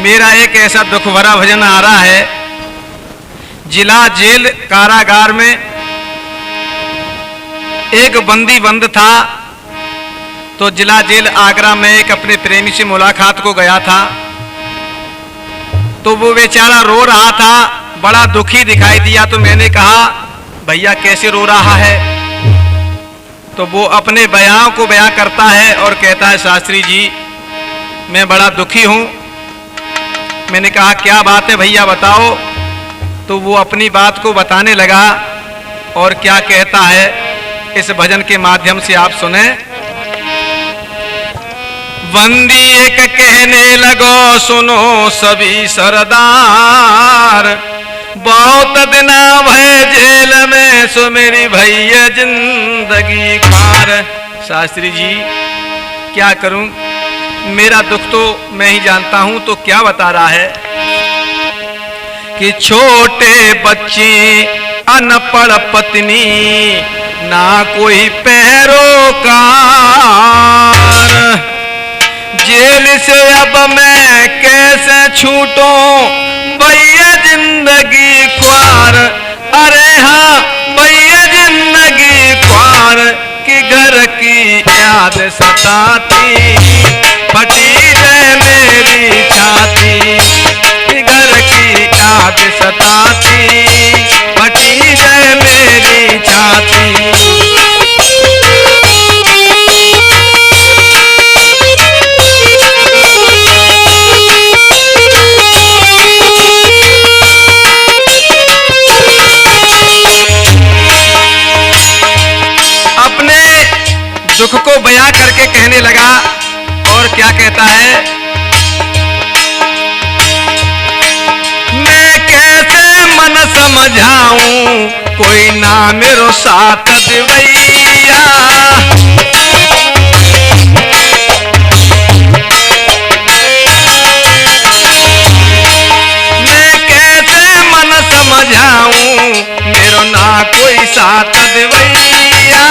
मेरा एक ऐसा दुख भरा भजन आ रहा है। जिला जेल कारागार में एक बंदी बंद था, तो जिला जेल आगरा में एक अपने प्रेमी से मुलाकात को गया था। तो वो बेचारा रो रहा था, बड़ा दुखी दिखाई दिया। तो मैंने कहा भैया कैसे रो रहा है? तो वो अपने बयां को बयां करता है और कहता है शास्त्री जी मैं बड़ा दुखी हूं। मैंने कहा क्या बात है भैया बताओ। तो वो अपनी बात को बताने लगा और क्या कहता है इस भजन के माध्यम से आप सुने। बंदी एक कहने लगो सुनो सभी सरदार, बहुत दिन भय जेल में सो मेरी भैया जिंदगी खार। शास्त्री जी क्या करूं, मेरा दुख तो मैं ही जानता हूं। तो क्या बता रहा है कि छोटे बच्चे अनपढ़ पत्नी ना कोई पैरोकार, जेल से अब मैं कैसे छूटूं भैया जिंदगी ख्वार। अरे हाँ भैया जिंदगी ख्वार कि घर की याद सताती, फटी है मेरी छाती। घर की याद सताती, फटी है मेरी छाती। दुख को बयां करके कहने लगा और क्या कहता है, मैं कैसे मन समझाऊं कोई ना मेरो साथ दिवैया। मैं कैसे मन समझाऊं मेरो ना कोई साथ दिवैया।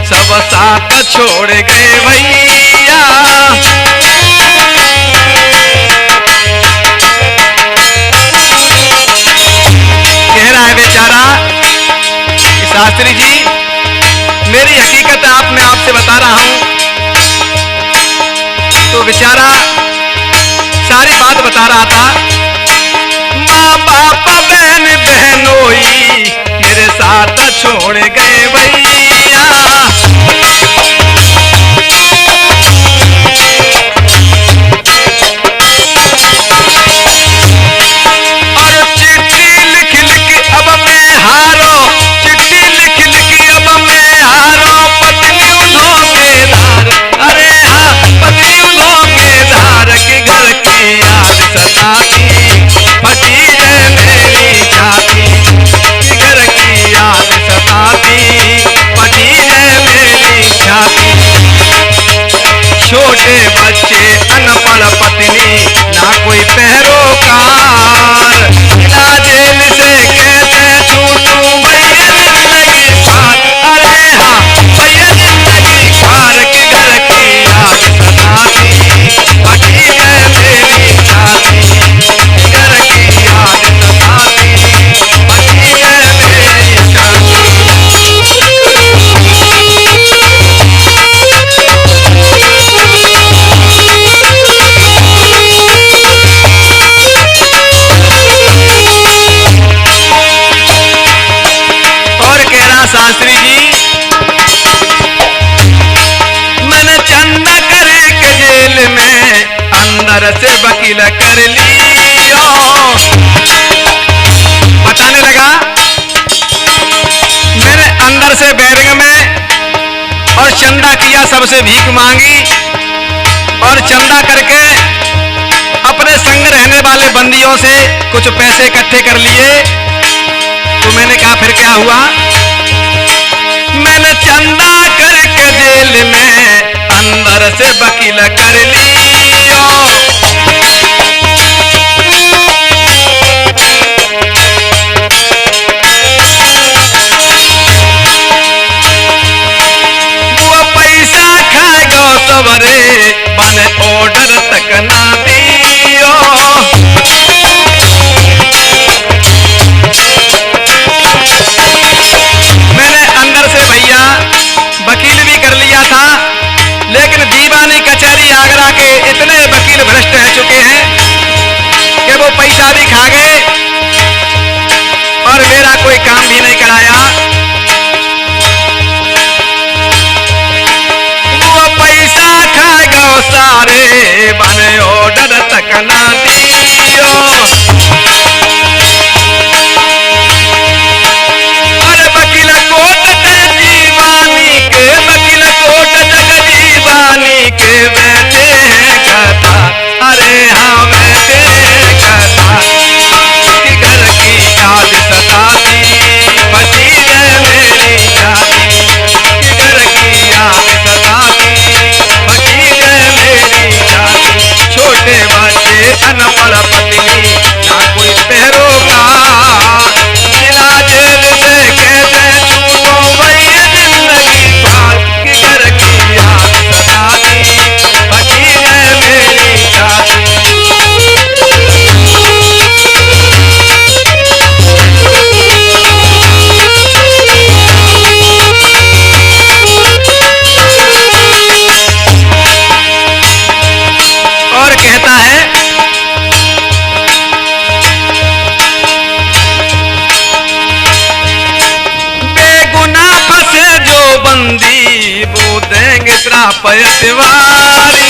सब साथ छोड़ गए भैया। कह रहा है बेचारा कि शास्त्री जी मेरी हकीकत मैं आपसे बता रहा हूं। तो बेचारा सारी बात बता रहा था। माँ बाप बहन बहनोई मेरे साथ छोड़ गए भैया। छोटे बच्चे अनपढ़ पत्नी ना कोई पैरोकार, जिला जेल से कैसे छूटूं भैया जिंदगी ख्वार। अरे हाँ भैया जिंदगी ख्वार के घर की याद सताती, फटी है मेरी छाती। घर की याद सताती, फटी है मेरी छाती। शास्त्री जी मैंने चंदा करके जेल में अंदर से वकील कर लिया। बताने लगा मैंने अंदर से बैरंग में और चंदा किया, सबसे भीख मांगी और चंदा करके अपने संग रहने वाले बंदियों से कुछ पैसे इकट्ठे कर लिए। तो मैंने कहा फिर क्या हुआ? मैंने चंदा करके जेल में अंदर से वकील कर लिया। ना दियो। अरे वकील कोट जग जीवानी के, वकील कोट जग जीवानी के बैठे हैं कथा। अरे हाँ बैठे हैं कथा कि घर की याद सताती बची है मेरी जाती, कि घर की याद सताती बची है मेरी जाती। छोटे बच्चे अनपढ़ पत्नी ना कोई पैरोकार, जिला जेल से कैसे छूटो भैया जिंदगी पार, कि घर की याद सताती बची है मेरी जाती। और कहता है बेगुनाह फंसे जो बंदी वो देंगे श्राप इतवारी।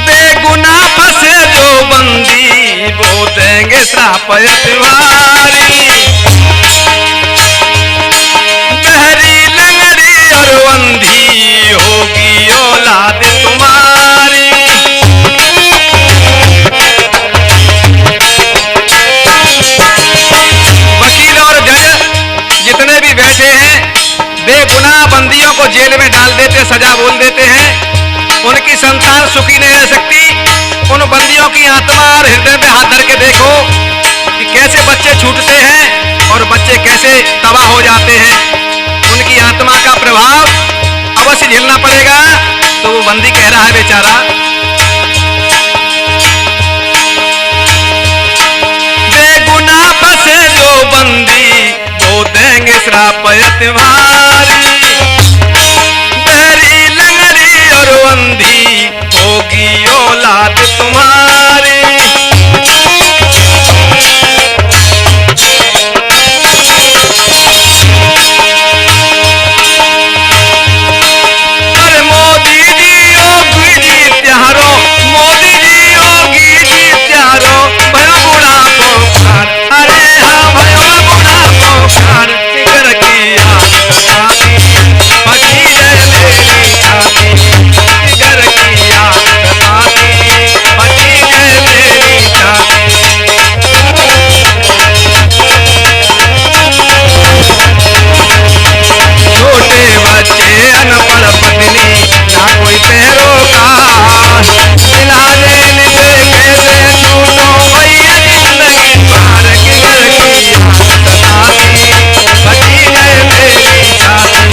बेगुनाह फंसे जो बंदी वो देंगे श्राप इतवारी। बहरी लंगड़ी और अंधी होगी औलाद तुम्हारी। वकील और जज जितने भी बैठे हैं बेगुनाह बंदियों को जेल में डाल देते, सजा बोल देते हैं। उनकी संतान सुखी नहीं रह सकती। उन बंदियों की आत्मा और हृदय में हाथ धर के देखो कि कैसे बच्चे छूटते हैं और बच्चे कैसे तबाह हो जाते हैं। उनकी आत्मा का प्रभाव अवश्य झेलना पड़ेगा। तो वो बंदी कह रहा है बेचारा, बेगुनाह फंसे जो बंदी वो देंगे श्राप इतवारी। बहरी लंगड़ी और अंधी होगी औलाद तुम्हारी। अरे मोदी जी योगी जी त्यारो, मोदी जी योगी जी त्यारो, भयो बुढ़ा पोखार। अरे हाँ भयो बुढ़ा पोखार, कि घर की याद सताती बची है मेरी जाती, कि घर की याद सताती बची है मेरी जाती। छोटे बच्चे अनपढ़ पत्नी ना कोई पैरोकार, जिला जेल से कैसे छूटो भैया जिंदगी पार, कि घर की याद सताती बची है मेरी जाती।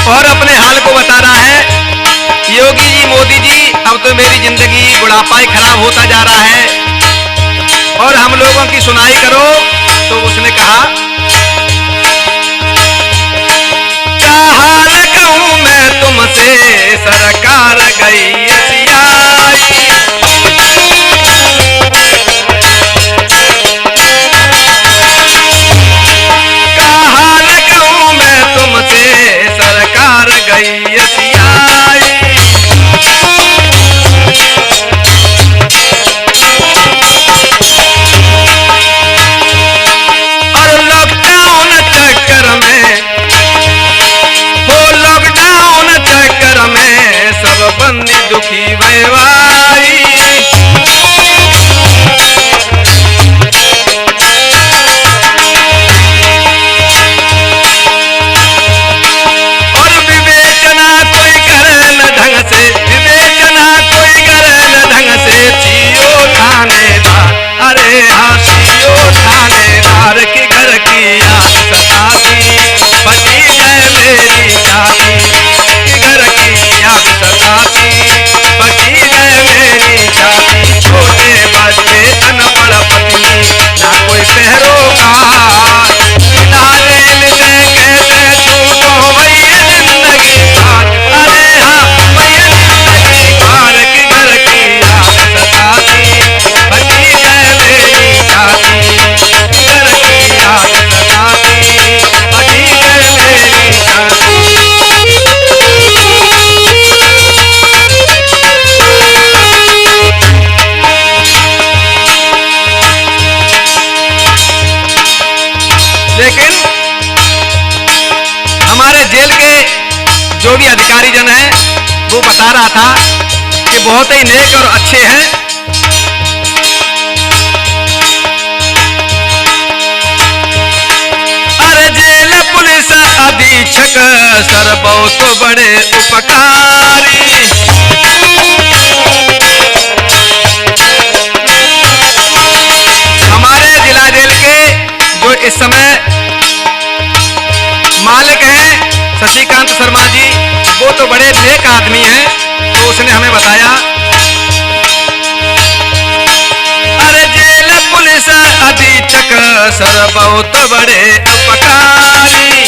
और अपने हाल को बता रहा है, योगी जी मोदी जी अब तो मेरी जिंदगी बुढ़ापा ही खराब होता जा रहा है और हम लोगों की सुनाई करो। तो उसने कहा क्या हाल कहूं मैं तुमसे, सरकार गई सियाई। क्या हाल कहूं मैं तुमसे, सरकार गई सियाई। और लॉकडाउन चक्कर में, हो लॉकडाउन चक्कर में सब बंदी दुखी बता रहा था कि बहुत ही नेक और अच्छे हैं। अरे जेल पुलिस अधीक्षक सर बहुत बड़े उपकारी, हमारे जिला जेल के जो इस समय मालिक हैं शशिकांत शर्मा जी, वो तो बड़े नेक आदमी हैं। तो उसने हमें बताया, अरे जेल पुलिस अधीक्षक सर बहुत बड़े उपकारी,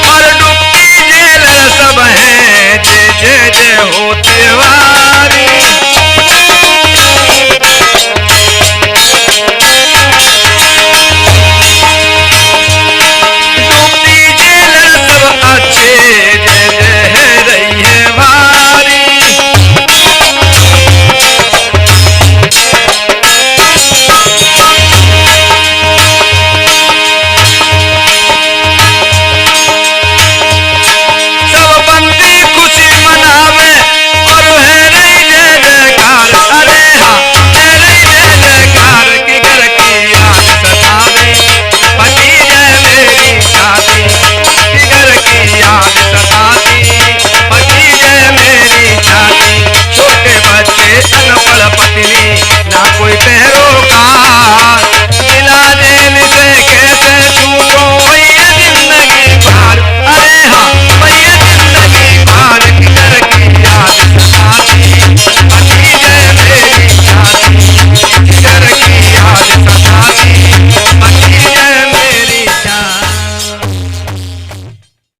और डुबकी जेल सब हैं जय जय जय होते वा।